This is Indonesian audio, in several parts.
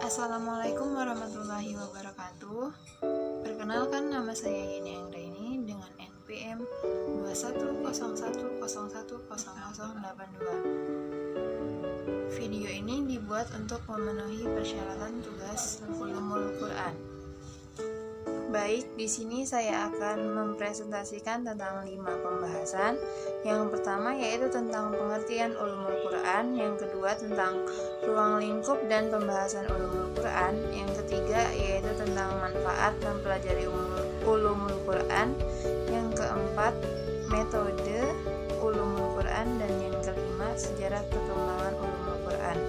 Assalamualaikum warahmatullahi wabarakatuh. Perkenalkan, nama saya Yeni Anggraini dengan NPM 2101110082. Video ini dibuat untuk memenuhi persyaratan tugas Ulumul Quran. Baik, di sini saya akan mempresentasikan tentang 5 pembahasan. Yang pertama yaitu tentang pengertian Ulumul Quran, yang kedua tentang ruang lingkup dan pembahasan Ulumul Quran, yang ketiga yaitu tentang manfaat mempelajari Ulumul Quran, yang keempat metode Ulumul Quran, dan yang kelima sejarah perkembangan Ulumul Quran.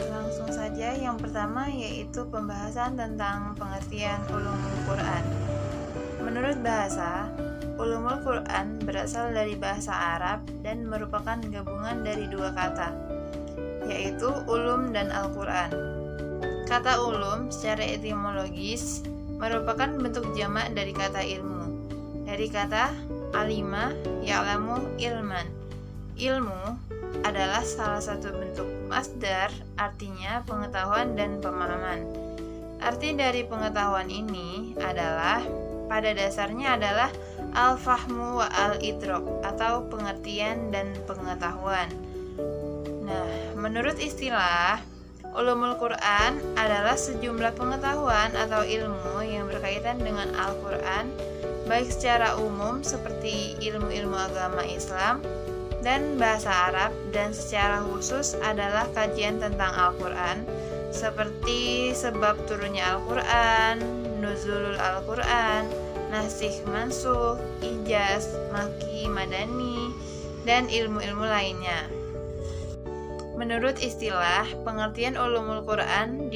Langsung saja, yang pertama yaitu pembahasan tentang pengertian Ulumul Quran. Menurut bahasa, Ulumul Quran berasal dari bahasa Arab dan merupakan gabungan dari dua kata, yaitu ulum dan Al-Quran. Kata ulum secara etimologis merupakan bentuk jamak dari kata ilmu, dari kata alima ya'lamu ilman. Ilmu adalah salah satu bentuk masdar, artinya pengetahuan dan pemahaman. Arti dari pengetahuan ini adalah pada dasarnya adalah al-fahmu wa al-idrok, atau pengertian dan pengetahuan. Nah, menurut istilah, Ulumul Quran adalah sejumlah pengetahuan atau ilmu yang berkaitan dengan Al-Quran, baik secara umum seperti ilmu-ilmu agama Islam dan bahasa Arab, dan secara khusus adalah kajian tentang Al-Quran, seperti sebab turunnya Al-Quran, nuzulul Al-Quran, nasikh mansukh, ijaz, maki, madani, dan ilmu-ilmu lainnya. Menurut istilah, pengertian Ulumul Quran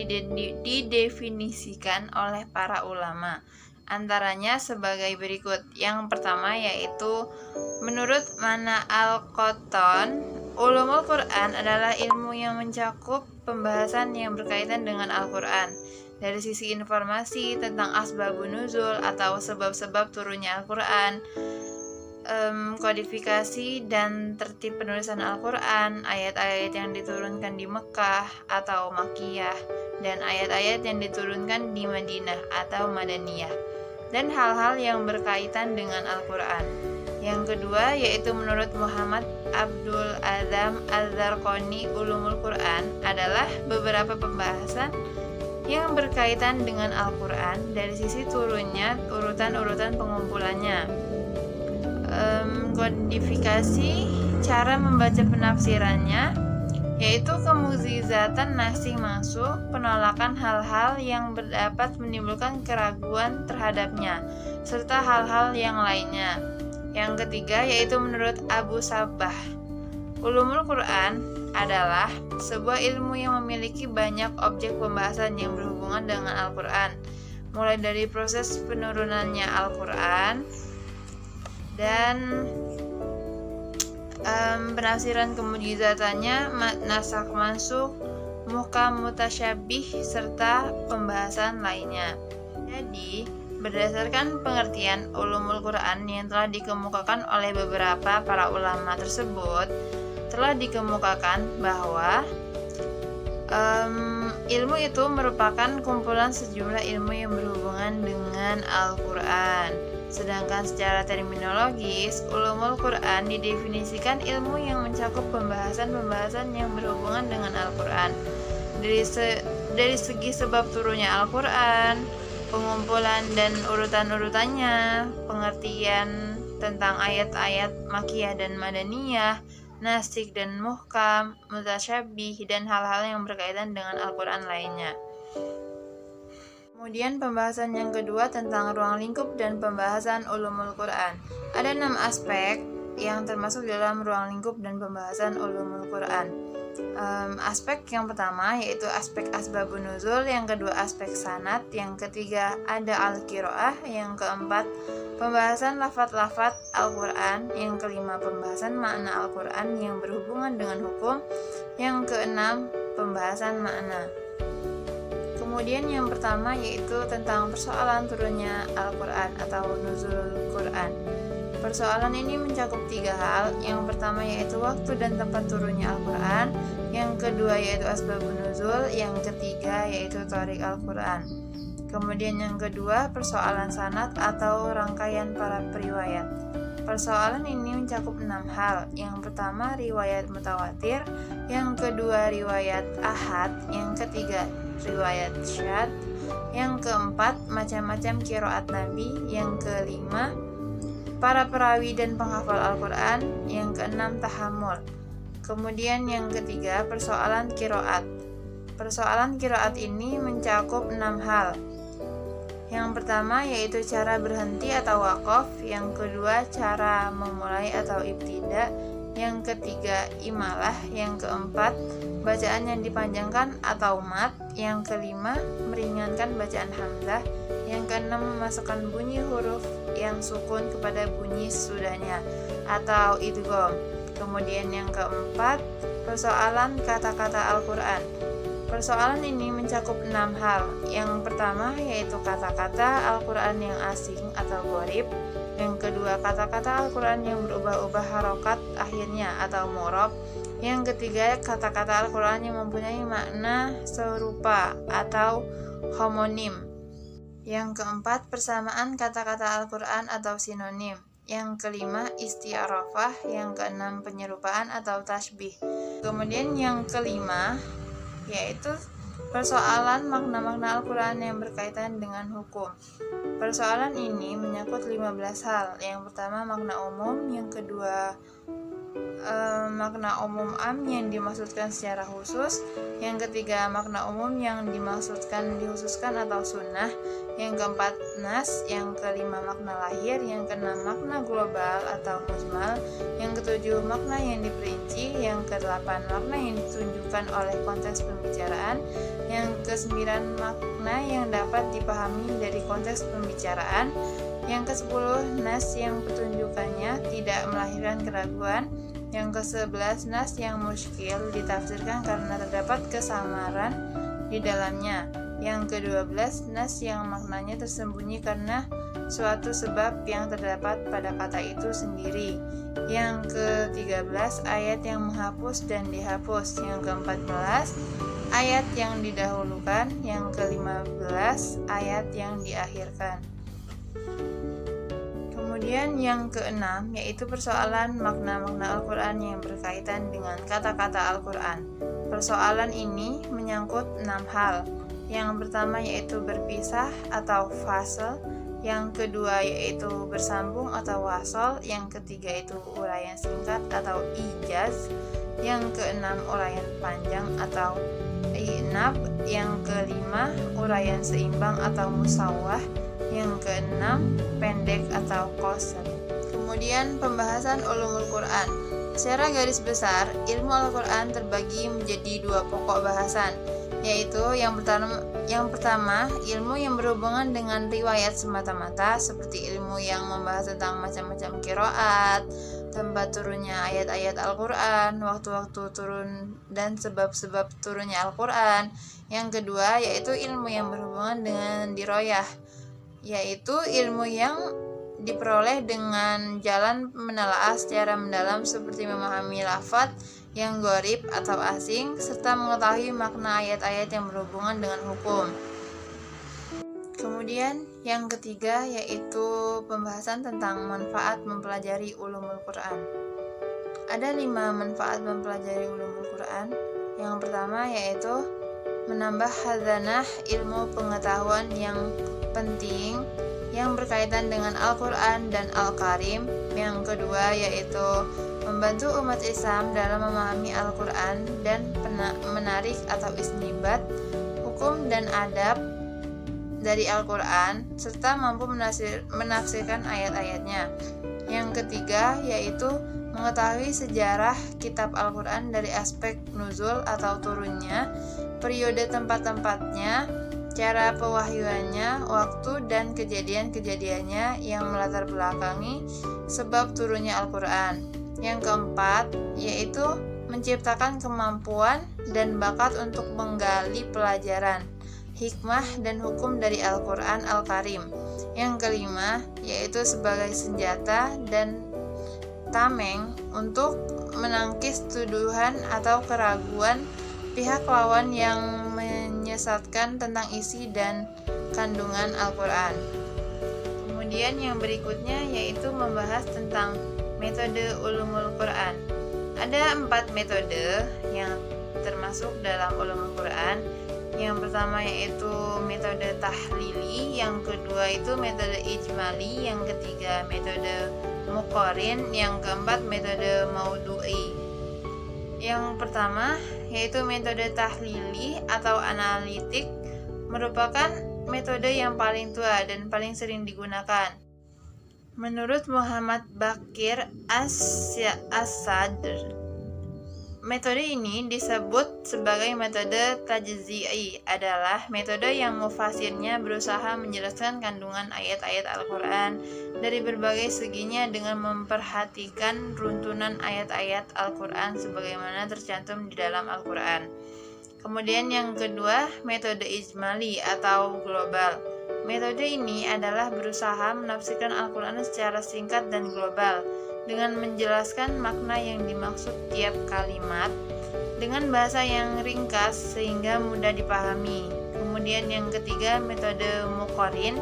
didefinisikan oleh para ulama, antaranya sebagai berikut. Yang pertama yaitu menurut Mana Al-Qattan, Ulumul Quran adalah ilmu yang mencakup pembahasan yang berkaitan dengan Al-Quran dari sisi informasi tentang asbabun nuzul atau sebab-sebab turunnya Al-Quran, kodifikasi dan tertib penulisan Al-Quran, ayat-ayat yang diturunkan di Mekah atau Makkiyah, dan ayat-ayat yang diturunkan di Madinah atau Madaniyah, dan hal-hal yang berkaitan dengan Al-Quran. Yang kedua yaitu menurut Muhammad Abdul Adzam Az-Zarqani, Ulumul Quran adalah beberapa pembahasan yang berkaitan dengan Al-Quran dari sisi turunnya, urutan-urutan pengumpulannya, kodifikasi, cara membaca penafsirannya, yaitu kemukjizatan nasikh mansukh, penolakan hal-hal yang dapat menimbulkan keraguan terhadapnya, serta hal-hal yang lainnya. Yang ketiga yaitu menurut Abu Sabbah, Ulumul Quran adalah sebuah ilmu yang memiliki banyak objek pembahasan yang berhubungan dengan Al-Quran, mulai dari proses penurunannya Al-Quran dan penafsiran kemujizatannya, nasikh mansukh, muhkam mutasyabih, serta pembahasan lainnya. Jadi, berdasarkan pengertian Ulumul Quran yang telah dikemukakan oleh beberapa para ulama tersebut, telah dikemukakan bahwa ilmu itu merupakan kumpulan sejumlah ilmu yang berhubungan dengan Al-Quran. Sedangkan secara terminologis, Ulumul Quran didefinisikan ilmu yang mencakup pembahasan-pembahasan yang berhubungan dengan Al-Quran dari segi sebab turunnya Al-Quran, pengumpulan dan urutan-urutannya, pengertian tentang ayat-ayat Makkiyah dan Madaniyah, nasikh dan muhkam, mutasyabih, dan hal-hal yang berkaitan dengan Al-Quran lainnya. Kemudian pembahasan yang kedua tentang ruang lingkup dan pembahasan Ulumul Quran. Ada 6 aspek yang termasuk dalam ruang lingkup dan pembahasan Ulumul Quran. Aspek yang pertama yaitu aspek asbabun nuzul, yang kedua aspek sanad, yang ketiga ada al-qiraah, yang keempat pembahasan lafaz-lafaz Al-Quran, yang kelima pembahasan makna Al-Quran yang berhubungan dengan hukum, yang keenam pembahasan makna. Kemudian yang pertama yaitu tentang persoalan turunnya Al-Quran atau nuzulul Quran. Persoalan ini mencakup 3 hal. Yang pertama yaitu waktu dan tempat turunnya Al-Quran, yang kedua yaitu asbabun nuzul, yang ketiga yaitu tariq Al-Quran. Kemudian yang kedua, persoalan sanad atau rangkaian para periwayat. Persoalan ini mencakup 6 hal. Yang pertama riwayat mutawatir, yang kedua riwayat ahad, yang ketiga riwayat syadz, yang keempat macam-macam qiraat Nabi, yang kelima para perawi dan penghafal Al-Quran, yang keenam tahammul. Kemudian yang ketiga persoalan qiraat. Persoalan qiraat ini mencakup 6 hal. Yang pertama yaitu cara berhenti atau waqaf, yang kedua cara memulai atau ibtida, yang ketiga imalah, yang keempat bacaan yang dipanjangkan atau mat, yang kelima meringankan bacaan hamzah, yang keenam memasukkan bunyi huruf yang sukun kepada bunyi sesudahnya atau idgham. Kemudian yang keempat persoalan kata-kata Al-Quran. Persoalan ini mencakup 6 hal. Yang pertama yaitu kata-kata Al-Quran yang asing atau gharib. Yang kedua kata-kata Al-Quran yang berubah-ubah harokat akhirnya atau mu'rab. Yang ketiga kata-kata Al-Quran yang mempunyai makna serupa atau homonim. Yang keempat persamaan kata-kata Al-Quran atau sinonim. Yang kelima isti'arafah. Yang keenam penyerupaan atau tasbih. Kemudian yang kelima yaitu persoalan makna-makna Al-Quran yang berkaitan dengan hukum. Persoalan ini menyangkut 15 hal. Yang pertama makna umum, yang kedua makna umum am yang dimaksudkan secara khusus, yang ketiga makna umum yang dimaksudkan dikhususkan atau sunnah, yang keempat nas, yang kelima makna lahir, yang keenam makna global atau mujmal, yang ketujuh makna yang diperinci, yang kedelapan makna yang ditunjukkan oleh konteks pembicaraan, yang kesembilan makna yang dapat dipahami dari konteks pembicaraan, yang kesepuluh nas yang petunjukannya tidak melahirkan keraguan, yang ke-11 nas yang muskil ditafsirkan karena terdapat kesamaran di dalamnya. Yang ke-12 nas yang maknanya tersembunyi karena suatu sebab yang terdapat pada kata itu sendiri. Yang ke-13 ayat yang menghapus dan dihapus. Yang ke-14 ayat yang didahulukan. Yang ke-15 ayat yang diakhirkan. Kemudian yang keenam yaitu persoalan makna-makna Al-Quran yang berkaitan dengan kata-kata Al-Quran. Persoalan ini menyangkut 6 hal. Yang pertama yaitu berpisah atau fasl, yang kedua yaitu bersambung atau wasol, yang ketiga itu uraian singkat atau ijaz, yang keenam uraian panjang atau i'nab, yang kelima uraian seimbang atau musawwah, yang keenam pendek atau qasr. Kemudian pembahasan ulumul Quran. Secara garis besar, ilmu Al-Quran terbagi menjadi 2 pokok bahasan, yaitu yang pertama ilmu yang berhubungan dengan riwayat semata-mata, seperti ilmu yang membahas tentang macam-macam qiraat, tempat turunnya ayat-ayat Al-Quran, waktu-waktu turun dan sebab-sebab turunnya Al-Quran. Yang kedua yaitu ilmu yang berhubungan dengan diroyah, yaitu ilmu yang diperoleh dengan jalan menelaah secara mendalam, seperti memahami lafadz yang gharib atau asing serta mengetahui makna ayat-ayat yang berhubungan dengan hukum. Kemudian yang ketiga yaitu pembahasan tentang manfaat mempelajari ulumul Quran. Ada 5 manfaat mempelajari ulumul Quran. Yang pertama yaitu menambah khazanah ilmu pengetahuan yang penting yang berkaitan dengan Al-Quran dan Al-Karim. Yang kedua yaitu membantu umat Islam dalam memahami Al-Quran dan menarik atau istinbat hukum dan adab dari Al-Quran serta mampu menafsirkan ayat-ayatnya. Yang ketiga yaitu mengetahui sejarah kitab Al-Quran dari aspek nuzul atau turunnya, periode tempat-tempatnya, cara pewahyuannya, waktu dan kejadian-kejadiannya yang melatar belakangi sebab turunnya Al-Quran. Yang keempat yaitu menciptakan kemampuan dan bakat untuk menggali pelajaran hikmah dan hukum dari Al-Quran Al-Karim. Yang kelima, yaitu sebagai senjata dan tameng untuk menangkis tuduhan atau keraguan pihak lawan yang menyesatkan tentang isi dan kandungan Al-Quran. Kemudian yang berikutnya yaitu membahas tentang metode ulumul Quran. Ada 4 metode yang termasuk dalam ulumul Quran. Yang pertama yaitu metode tahlili, yang kedua itu metode ijmali, yang ketiga metode muqarin, yang keempat metode maudu'i. Yang pertama yaitu metode tahlili atau analitik, merupakan metode yang paling tua dan paling sering digunakan. Menurut Muhammad Baqir As-Sadr, metode ini disebut sebagai metode tajzi'i, adalah metode yang mufasirnya berusaha menjelaskan kandungan ayat-ayat Al-Quran dari berbagai seginya dengan memperhatikan runtunan ayat-ayat Al-Quran sebagaimana tercantum di dalam Al-Quran. Kemudian yang kedua, metode ijmali atau global. Metode ini adalah berusaha menafsirkan Al-Quran secara singkat dan global dengan menjelaskan makna yang dimaksud tiap kalimat dengan bahasa yang ringkas sehingga mudah dipahami. Kemudian yang ketiga, metode muqarin.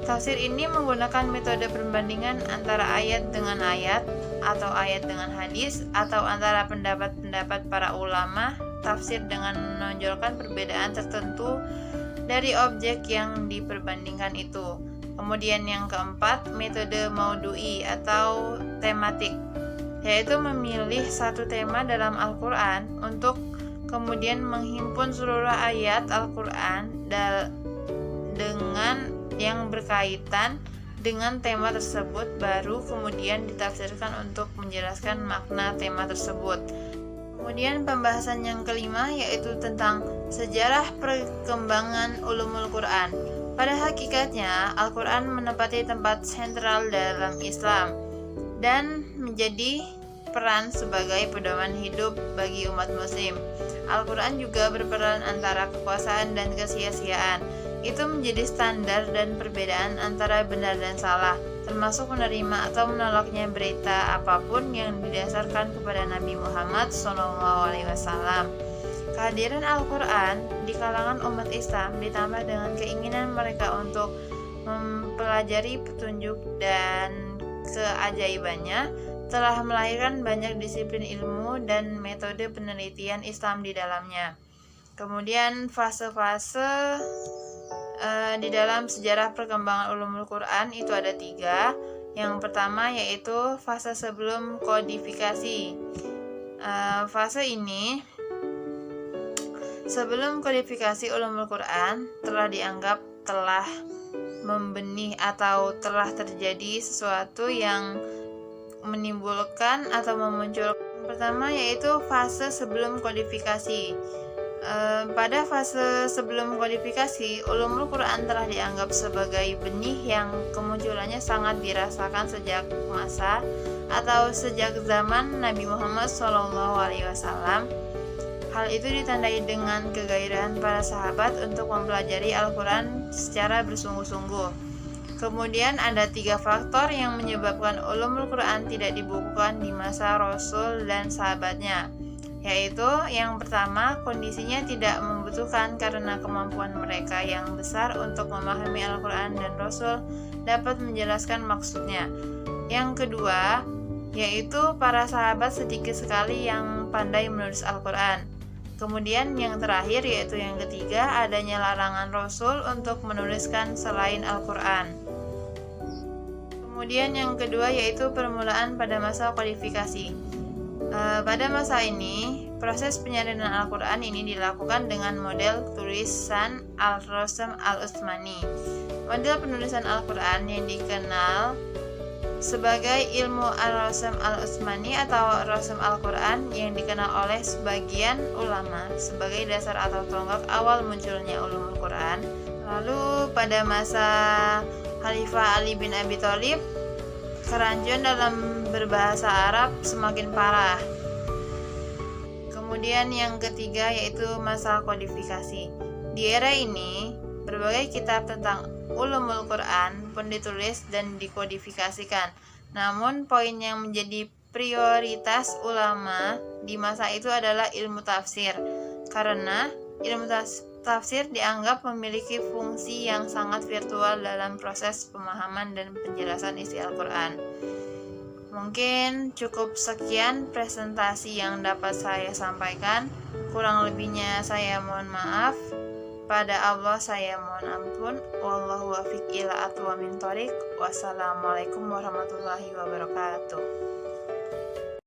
Tafsir ini menggunakan metode perbandingan antara ayat dengan ayat atau ayat dengan hadis atau antara pendapat-pendapat para ulama tafsir dengan menonjolkan perbedaan tertentu dari objek yang diperbandingkan itu. Kemudian yang keempat, metode maudu'i atau tematik, yaitu memilih satu tema dalam Al-Quran untuk kemudian menghimpun seluruh ayat Al-Quran dengan yang berkaitan dengan tema tersebut, baru kemudian ditafsirkan untuk menjelaskan makna tema tersebut. Kemudian pembahasan yang kelima yaitu tentang sejarah perkembangan ulumul Quran. Pada hakikatnya, Al-Quran menempati tempat sentral dalam Islam dan menjadi peran sebagai pedoman hidup bagi umat muslim. Al-Quran juga berperan antara kekuasaan dan kesia-siaan. Itu menjadi standar dan perbedaan antara benar dan salah, termasuk menerima atau menolaknya berita apapun yang didasarkan kepada Nabi Muhammad SAW. Kehadiran Al-Quran di kalangan umat Islam ditambah dengan keinginan mereka untuk mempelajari petunjuk dan keajaibannya telah melahirkan banyak disiplin ilmu dan metode penelitian Islam di dalamnya. Kemudian fase-fase di dalam sejarah perkembangan ulumul Quran itu ada 3. Yang pertama yaitu fase sebelum kodifikasi. Fase ini sebelum kodifikasi ulumul Quran telah dianggap telah membenih atau telah terjadi sesuatu yang menimbulkan atau memunculkan. Yang pertama yaitu fase sebelum kodifikasi. Pada fase sebelum kodifikasi, ulumul Quran telah dianggap sebagai benih yang kemunculannya sangat dirasakan sejak masa atau sejak zaman Nabi Muhammad SAW. Hal itu ditandai dengan kegairahan para sahabat untuk mempelajari Al-Quran secara bersungguh-sungguh. Kemudian ada 3 faktor yang menyebabkan ulumul Quran tidak dibukukan di masa Rasul dan sahabatnya, yaitu yang pertama, kondisinya tidak membutuhkan karena kemampuan mereka yang besar untuk memahami Al-Quran dan Rasul dapat menjelaskan maksudnya. Yang kedua, yaitu para sahabat sedikit sekali yang pandai menulis Al-Quran. Kemudian yang terakhir yaitu yang ketiga, adanya larangan Rasul untuk menuliskan selain Al-Quran. Kemudian yang kedua yaitu permulaan pada masa kodifikasi. Pada masa ini, proses penyalinan Al-Quran ini dilakukan dengan model tulisan Al-Rasm Al-Utsmani. Model penulisan Al-Quran yang dikenal sebagai ilmu Al-Rasm Al-Utsmani atau Rasm Al-Quran yang dikenal oleh sebagian ulama sebagai dasar atau tonggak awal munculnya ulumul Quran. Lalu pada masa Khalifah Ali bin Abi Thalib, kerancuan dalam berbahasa Arab semakin parah. Kemudian yang ketiga yaitu masa kodifikasi. Di era ini, berbagai kitab tentang ulumul Quran pun ditulis dan dikodifikasikan. Namun, poin yang menjadi prioritas ulama di masa itu adalah ilmu tafsir, karena ilmu tafsir dianggap memiliki fungsi yang sangat virtual dalam proses pemahaman dan penjelasan isi Al-Quran. Mungkin cukup sekian presentasi yang dapat saya sampaikan. Kurang lebihnya saya mohon maaf. Pada Allah saya mohon ampun. Wallahu wafiq ila aqwamit thoriq. Wassalamualaikum warahmatullahi wabarakatuh.